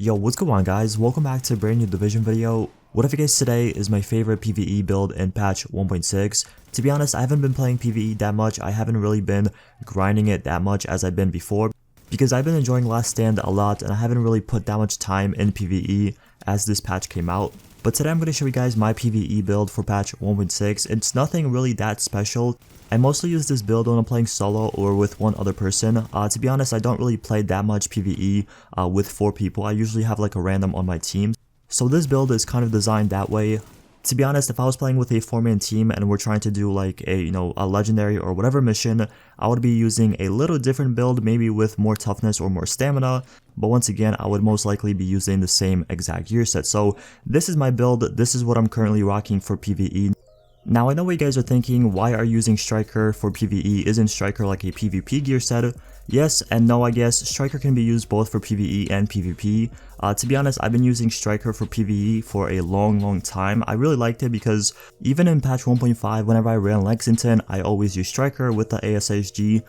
Yo, what's going on guys? Welcome back to a brand new Division video. What if you guys today is my favorite PvE build in patch 1.6. To be honest, I haven't been playing PvE that much. I haven't really been grinding it that much as I've been before, because I've been enjoying Last Stand a lot and I haven't really put that much time in PvE as this patch came out. But today I'm going to show you guys my PvE build for patch 1.6. It's nothing really that special. I mostly use this build when I'm playing solo or with one other person. To be honest, I don't really play that much PvE with 4 people. I usually have like a random on my team. So this build is kind of designed that way. To be honest, if I was playing with a 4-man team and we're trying to do like a legendary or whatever mission, I would be using a little different build, maybe with more toughness or more stamina. But once again, I would most likely be using the same exact gear set. So this is my build. This is what I'm currently rocking for PvE. Now I know what you guys are thinking, why are you using Striker for PvE? Isn't Striker like a PvP gear set? Yes and no, I guess. Striker can be used both for PvE and PvP. To be honest, I've been using Striker for PvE for a long time. I really liked it because even in patch 1.5, whenever I ran Lexington, I always use Striker with the ASSG.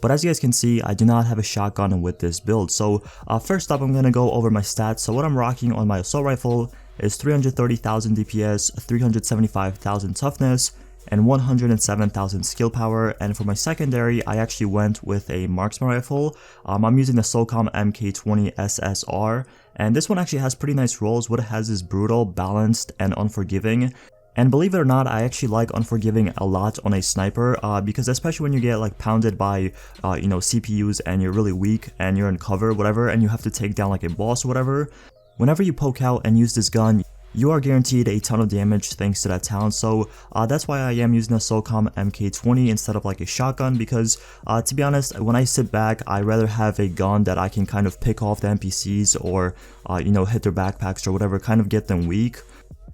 But as you guys can see, I do not have a shotgun with this build. So first up, I'm going to go over my stats. So what I'm rocking on my assault rifle is 330,000 DPS, 375,000 toughness, and 107,000 skill power. And for my secondary, I actually went with a marksman rifle. I'm using the SOCOM MK20 SSR, and this one actually has pretty nice rolls. What it has is brutal, balanced, and unforgiving. And believe it or not, I actually like unforgiving a lot on a sniper, because especially when you get like pounded by CPUs and you're really weak and you're in cover, whatever, and you have to take down like a boss or whatever. Whenever you poke out and use this gun, you are guaranteed a ton of damage thanks to that talent. So that's why I am using a SOCOM MK20 instead of like a shotgun, because to be honest, when I sit back, I rather have a gun that I can kind of pick off the NPCs or hit their backpacks or whatever, kind of get them weak,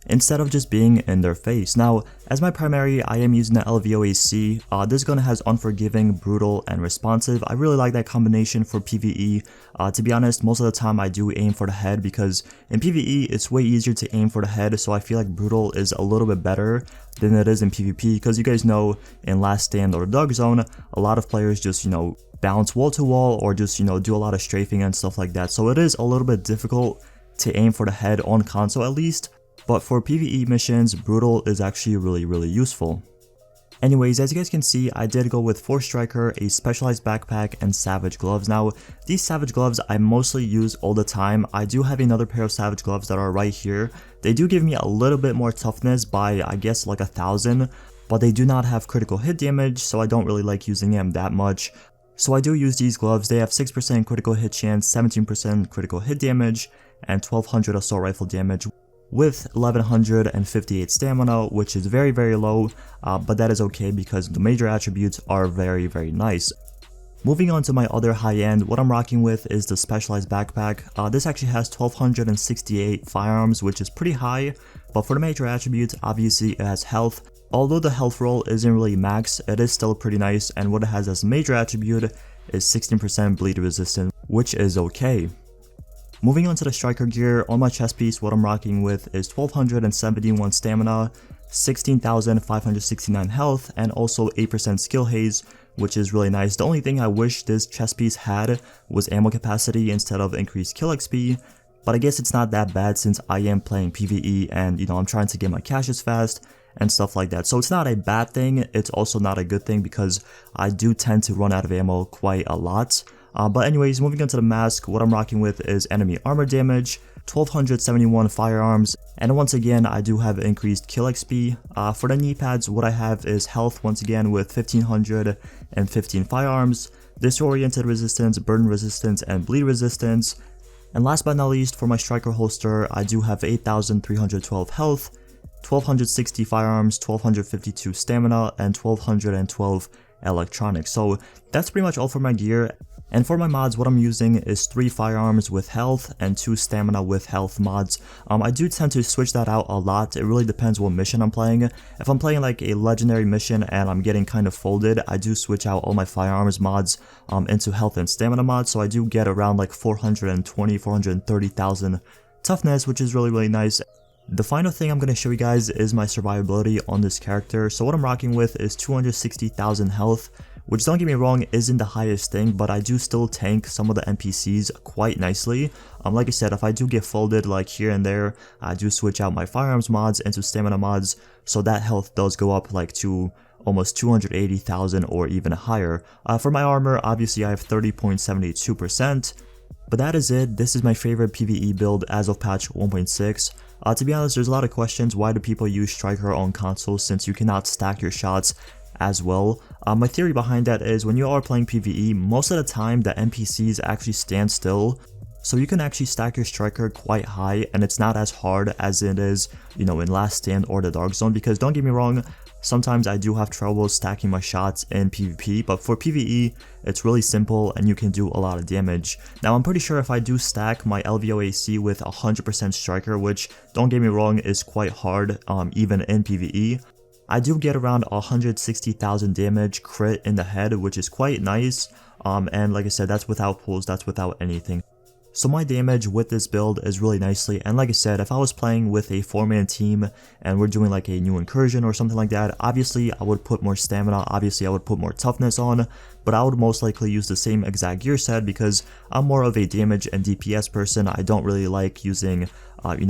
instead of just being in their face. Now, as my primary, I am using the LVOAC. This gun has unforgiving, brutal, and responsive. I really like that combination for PvE. To be honest, most of the time I do aim for the head, because in PvE, it's way easier to aim for the head, so I feel like brutal is a little bit better than it is in PvP, because you guys know in Last Stand or Dark Zone, a lot of players just, bounce wall to wall or just, do a lot of strafing and stuff like that. So it is a little bit difficult to aim for the head on console at least. But for PvE missions, brutal is actually really useful. Anyways, as you guys can see, I did go with 4 Striker, a specialized backpack, and Savage gloves. Now, these Savage gloves I mostly use all the time. I do have another pair of Savage gloves that are right here. They do give me a little bit more toughness by, I guess, like 1,000, but they do not have critical hit damage, so I don't really like using them that much. So I do use these gloves. They have 6% critical hit chance, 17% critical hit damage, and 1200 assault rifle damage, with 1158 stamina, which is very low, but that is okay because the major attributes are very nice. Moving on to my other high end, what I'm rocking with is the specialized backpack. This actually has 1268 firearms, which is pretty high, but for the major attributes, obviously it has health. Although the health roll isn't really max, it is still pretty nice, and what it has as a major attribute is 16% bleed resistance, which is okay. Moving on to the Striker gear, on my chest piece, what I'm rocking with is 1271 stamina, 16,569 health, and also 8% skill haze, which is really nice. The only thing I wish this chest piece had was ammo capacity instead of increased kill XP, but I guess it's not that bad since I am playing PvE and I'm trying to get my caches fast and stuff like that. So it's not a bad thing, it's also not a good thing because I do tend to run out of ammo quite a lot. But anyways, moving on to the mask, what I'm rocking with is enemy armor damage, 1271 firearms, and once again I do have increased kill XP. For the knee pads, what I have is health once again with 1515 firearms, disoriented resistance, burn resistance, and bleed resistance. And last but not least, for my Striker holster, I do have 8312 health, 1260 firearms, 1252 stamina, and 1212 electronics. So that's pretty much all for my gear. And for my mods, what I'm using is 3 firearms with health and 2 stamina with health mods. I do tend to switch that out a lot. It really depends what mission I'm playing. If I'm playing like a legendary mission and I'm getting kind of folded, I do switch out all my firearms mods into health and stamina mods. So I do get around like 430,000 toughness, which is really nice. The final thing I'm going to show you guys is my survivability on this character. So what I'm rocking with is 260,000 health, which, don't get me wrong, isn't the highest thing, but I do still tank some of the NPCs quite nicely. Like I said, if I do get folded like here and there, I do switch out my firearms mods into stamina mods, so that health does go up like to almost 280,000 or even higher. For my armor, obviously I have 30.72%. But that is it. This is my favorite PvE build as of patch 1.6. To be honest, there's a lot of questions. Why do people use Striker on console since you cannot stack your shots as well? My theory behind that is when you are playing PvE, most of the time the NPCs actually stand still. So you can actually stack your Striker quite high, and it's not as hard as it is, in Last Stand or the Dark Zone, because don't get me wrong, sometimes I do have trouble stacking my shots in PvP, but for PvE, it's really simple and you can do a lot of damage. Now, I'm pretty sure if I do stack my LVOAC with 100% Striker, which, don't get me wrong, is quite hard even in PvE, I do get around 160,000 damage crit in the head, which is quite nice, and like I said, that's without pulls, that's without anything. So my damage with this build is really nicely, and like I said, if I was playing with a 4-man team and we're doing like a new incursion or something like that, obviously I would put more stamina, obviously I would put more toughness on, but I would most likely use the same exact gear set because I'm more of a damage and DPS person. I don't really like using,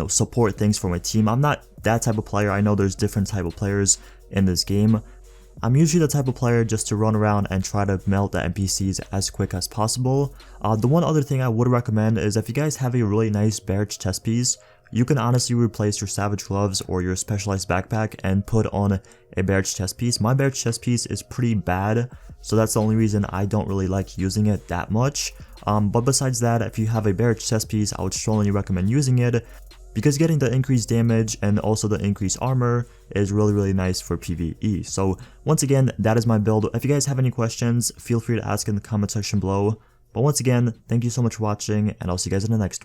support things for my team. I'm not that type of player. I know there's different type of players in this game. I'm usually the type of player just to run around and try to melt the NPCs as quick as possible. The one other thing I would recommend is if you guys have a really nice Barrage chest piece, you can honestly replace your Savage Gloves or your Specialized Backpack and put on a Barrage chest piece. My Barrage chest piece is pretty bad, so that's the only reason I don't really like using it that much. But besides that, if you have a Barrage chest piece, I would strongly recommend using it, because getting the increased damage and also the increased armor is really nice for PvE. So once again, that is my build. If you guys have any questions, feel free to ask in the comment section below. But once again, thank you so much for watching, and I'll see you guys in the next one.